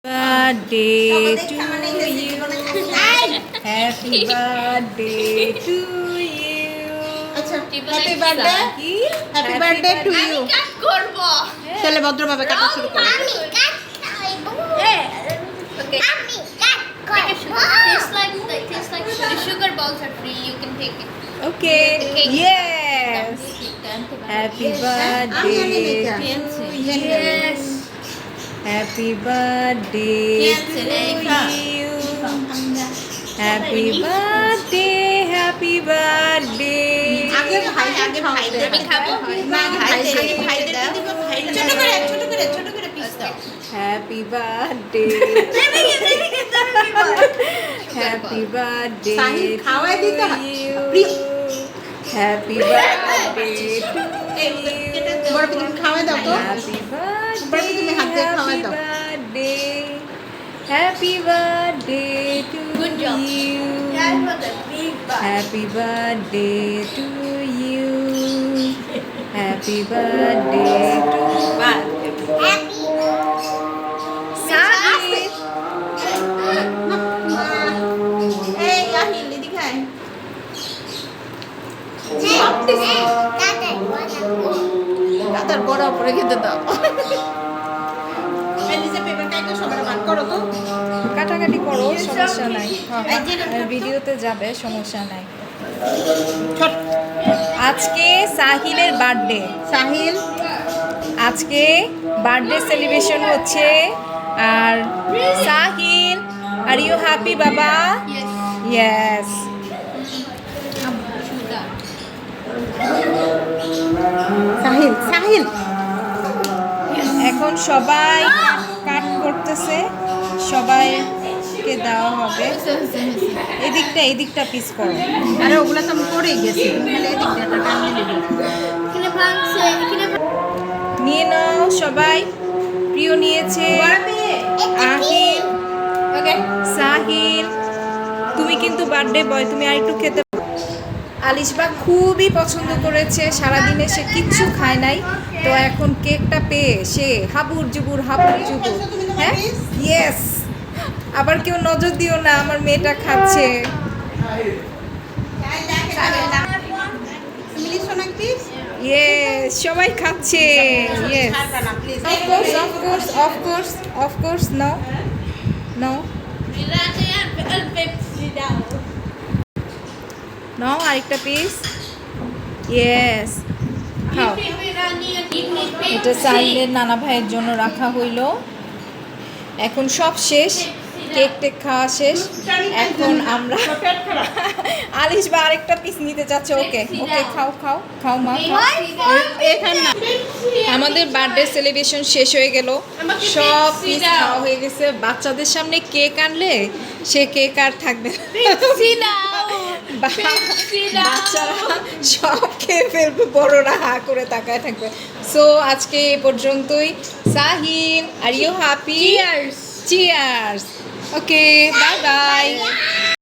Birthday to you. Happy birthday to you. Happy birthday. Happy birthday to you. চলে ভদ্রভাবে কাটা শুরু করো। Tastes like the sugar balls are free. You can take it. Okay. Cake. Yes. Happy birthday to you. Yes. Happy birthday to you. Happy birthday. Happy birthday. আগে ভাই আমি খাবো? না ভাইদের দিব ছোট করে পিস দাও। Happy birthday. Happy birthday Sahil খাওয়াই দিতে হয়। to you. Happy birthday to বড় তুমি খাওয়াই দাও তো। Happy বড় তুমি হাত দিয়ে খাওয়াই birthday. দাও। Happy birthday to Good job. you. Happy birthday to you. Happy birthday to Sahil. এই আহিল এদিকে আয়। দাদার বড় উপরে খেতে দাও। এই নিচে পেপার কাইটা সবার বার করো তো। কাটাকাটি করো, সমস্যা নাই। ভিডিওতে যাবে, সমস্যা নাই। আজকে সাহিলের বার্থডে। সাহিল আজকে বার্থডে সেলিব্রেশন হচ্ছে। আর সাহিল, আর ইউ হ্যাপি বাবা? ইয়েস। সাহিল এখন সবাই কাট করতেছে, সবাইকে দেওয়া হবে। এদিকটা পিস করো। আরে ওগুলা তো আমি করেই গেছি তাহলে এদিকটা একটা টানিয়ে দিবি। নিয়ে নাও সবাই। প্রিয় নিয়েছে, আহিল, সাহিল। তুমি কিন্তু বার্থডে বয়, তুমি আরেকটু খেতে। আলিশবা খুবই পছন্দ করেছে, সারাদিনে সে কিচ্ছু খায় নাই, তো এখন কেকটা পেয়ে সে হাবুর জুবুর। হ্যাঁ, ইয়েস। আবার কেউ নজর দিও না, আমার মেয়েটা খাচ্ছে। ইয়েস, সবাই খাচ্ছে। Yes, of course. নো আরেকটা পিস। ইয়েস, খাও। এটা সাহিলের নানা ভাইয়ের জন্য রাখা হইল। এখন সব শেষ, কেক টেক খাওয়া শেষ। এখন আমরা আলিশ বা আরেকটা পিস নিতে চাচ্ছে। ওকে খাও মা, আমাদের বার্থডে সেলিব্রেশন শেষ হয়ে গেল, সব পিস খাওয়া হয়ে গেছে। বাচ্চাদের সামনে কেক আনলে সে কেক আর থাকবে না, বাচ্চারা সব খেয়ে ফেলবে, বড়রা হা করে তাকায় থাকবে। সো আজকে এ পর্যন্তই। Sahil, are you happy? Cheers. Okay, bye by.